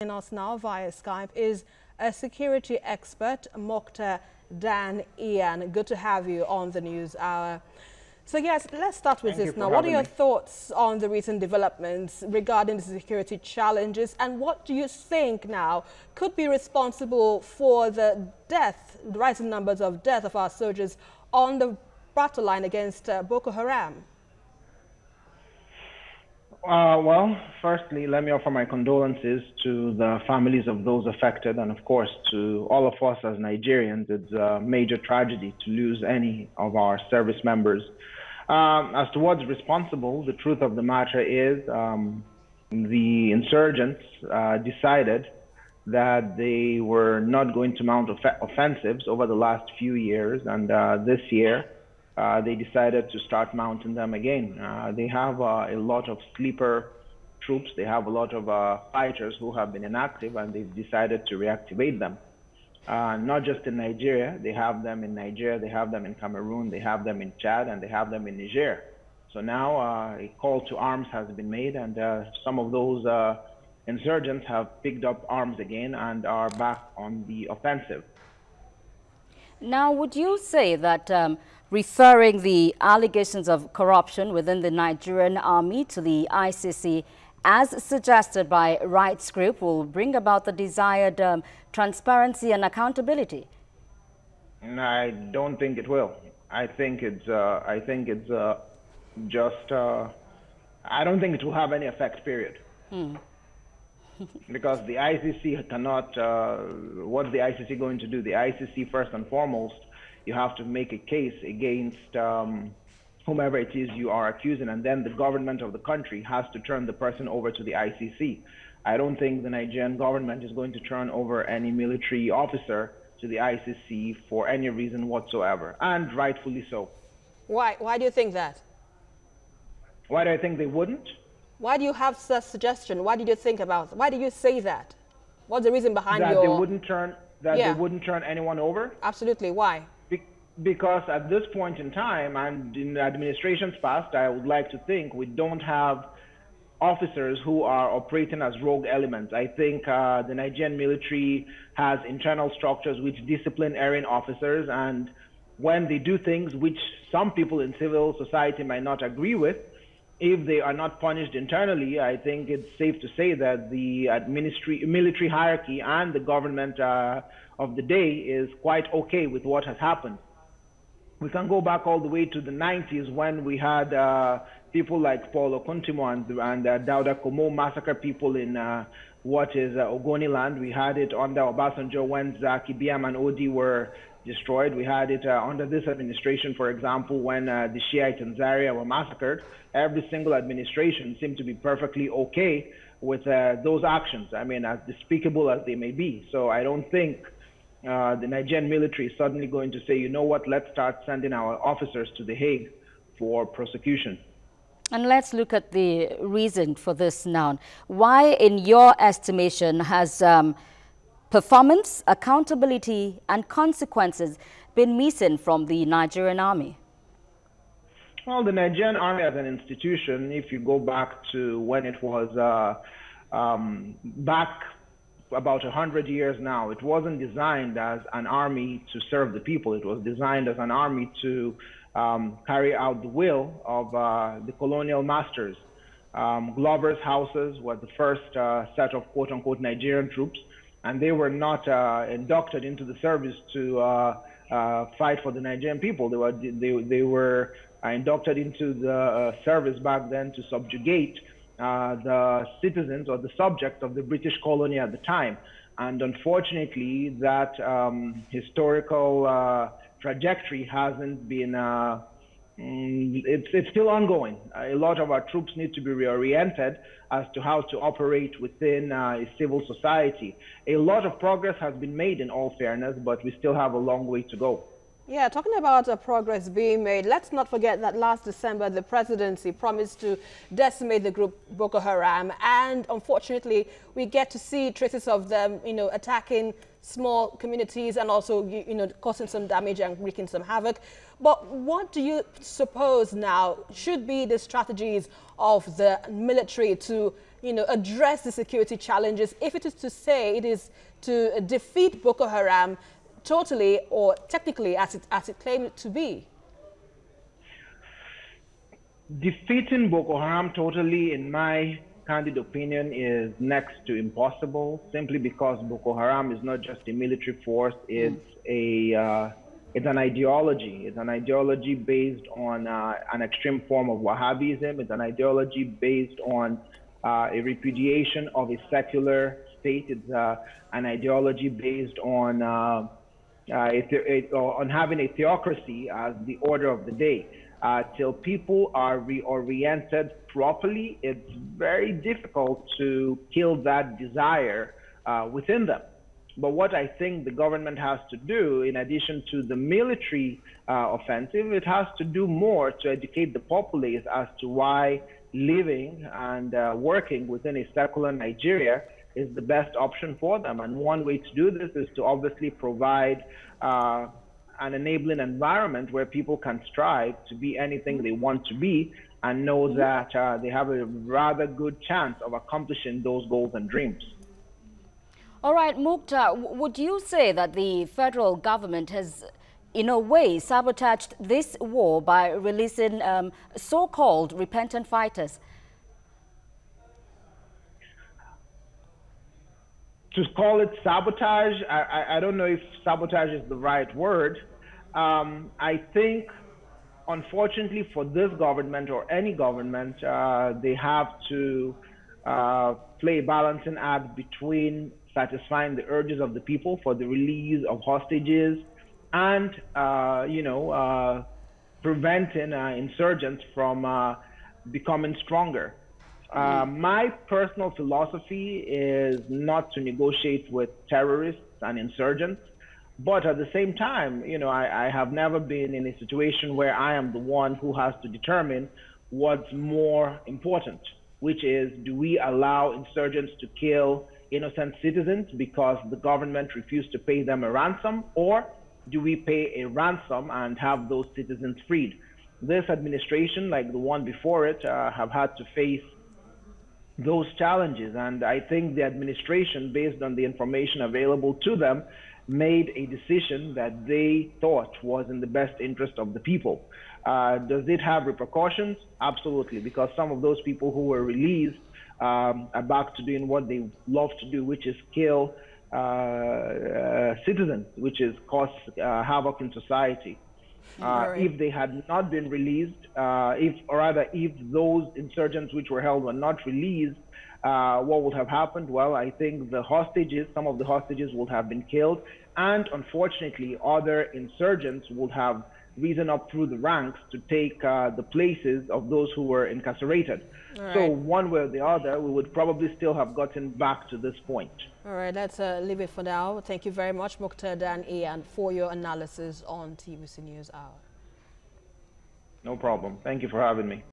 Joining us now via Skype is a security expert, Muktar Dan-Iyan. Good to have you on the News Hour. So yes, let's start with this now. What are your thoughts on the recent developments regarding the security challenges, and what do you think now could be responsible for the rising numbers of death of our soldiers on the battle line against Boko Haram? Well, firstly, let me offer my condolences to the families of those affected, and of course to all of us as Nigerians. It's a major tragedy to lose any of our service members. As to what's responsible, the truth of the matter is the insurgents decided that they were not going to mount offensives over the last few years, and this year they decided to start mounting them again. They have a lot of sleeper troops. They have a lot of fighters who have been inactive, and they've decided to reactivate them. Not just in Nigeria. They have them in Nigeria, they have them in Cameroon, they have them in Chad, and they have them in Niger. So now a call to arms has been made, and some of those insurgents have picked up arms again and are back on the offensive. Now, would you say that referring the allegations of corruption within the Nigerian Army to the ICC, as suggested by rights group, will bring about the desired transparency and accountability? I don't think it will. I think it's just. I don't think it will have any effect. Period. Because the ICC cannot. What's the ICC going to do? The ICC, first and foremost, you have to make a case against whomever it is you are accusing, and then the government of the country has to turn the person over to the ICC. I don't think the Nigerian government is going to turn over any military officer to the ICC for any reason whatsoever, and rightfully so. Why? Why do you think that? Why do I think they wouldn't? Why do you have such suggestion? Why did you think about it? Why did you say that? What's the reason behind that your... they wouldn't turn they wouldn't turn anyone over? Absolutely. Why? Because at this point in time, and in administrations past, I would like to think we don't have officers who are operating as rogue elements. I think the Nigerian military has internal structures which discipline erring officers, and when they do things which some people in civil society might not agree with, if they are not punished internally, I think it's safe to say that the military hierarchy and the government of the day is quite okay with what has happened. We can go back all the way to the 90s when we had people like Paul Okontimo and Dauda Komo massacre people in what is Ogoni land. We had it under Obasanjo when Zaki Biam and Odi were destroyed. We had it under this administration, for example, when the Shiite in Zaria were massacred. Every single administration seemed to be perfectly okay with those actions, I mean, as despicable as they may be. So I don't think the Nigerian military is suddenly going to say, you know what, let's start sending our officers to The Hague for prosecution. And let's look at the reason for this now. Why, in your estimation, has performance, accountability, and consequences been missing from the Nigerian Army? Well, the Nigerian Army as an institution, if you go back to when it was back about 100 years now, it wasn't designed as an army to serve the people. It was designed as an army to carry out the will of the colonial masters. Glover's houses were the first set of quote-unquote Nigerian troops, and they were not inducted into the service to fight for the Nigerian people. They were inducted into the service back then to subjugate the citizens or the subjects of the British colony at the time. And unfortunately, that historical trajectory hasn't been, it's still ongoing. A lot of our troops need to be reoriented as to how to operate within a civil society. A lot of progress has been made in all fairness, but we still have a long way to go. Yeah, talking about progress being made, let's not forget that last December, the presidency promised to decimate the group Boko Haram. And unfortunately, we get to see traces of them, attacking small communities and also, causing some damage and wreaking some havoc. But what do you suppose now should be the strategies of the military to, address the security challenges, if it is to say it is to defeat Boko Haram totally or technically as it claimed to be? Defeating Boko Haram totally, in my candid opinion, is next to impossible, simply because Boko Haram is not just a military force, it's an ideology. It's an ideology based on an extreme form of Wahhabism. It's an ideology based on a repudiation of a secular state. It's an ideology based on having a theocracy as the order of the day. Till people are reoriented properly, it's very difficult to kill that desire within them. But what I think the government has to do, in addition to the military offensive, it has to do more to educate the populace as to why living and working within a secular Nigeria is the best option for them. And one way to do this is to obviously provide an enabling environment where people can strive to be anything they want to be and know that they have a rather good chance of accomplishing those goals and dreams. All right, Muktar, would you say that the federal government has, in a way, sabotaged this war by releasing so-called repentant fighters? To call it sabotage, I don't know if sabotage is the right word. I think, unfortunately for this government or any government, they have to play a balancing act between satisfying the urges of the people for the release of hostages and, preventing insurgents from becoming stronger. My personal philosophy is not to negotiate with terrorists and insurgents, but at the same time, I have never been in a situation where I am the one who has to determine what's more important, which is, do we allow insurgents to kill innocent citizens because the government refused to pay them a ransom, or do we pay a ransom and have those citizens freed? This administration, like the one before it, have had to face those challenges. And I think the administration, based on the information available to them, made a decision that they thought was in the best interest of the people. Does it have repercussions? Absolutely, because some of those people who were released are back to doing what they love to do, which is kill citizens, which is cause havoc in society. If they had not been released, if those insurgents which were held were not released, what would have happened? Well, I think some of the hostages would have been killed, and unfortunately, other insurgents would have risen up through the ranks to take the places of those who were incarcerated. Right. So one way or the other, we would probably still have gotten back to this point. All right, let's leave it for now. Thank you very much, Muktar Dan-Iyan, for your analysis on TVC News Hour. No problem. Thank you for having me.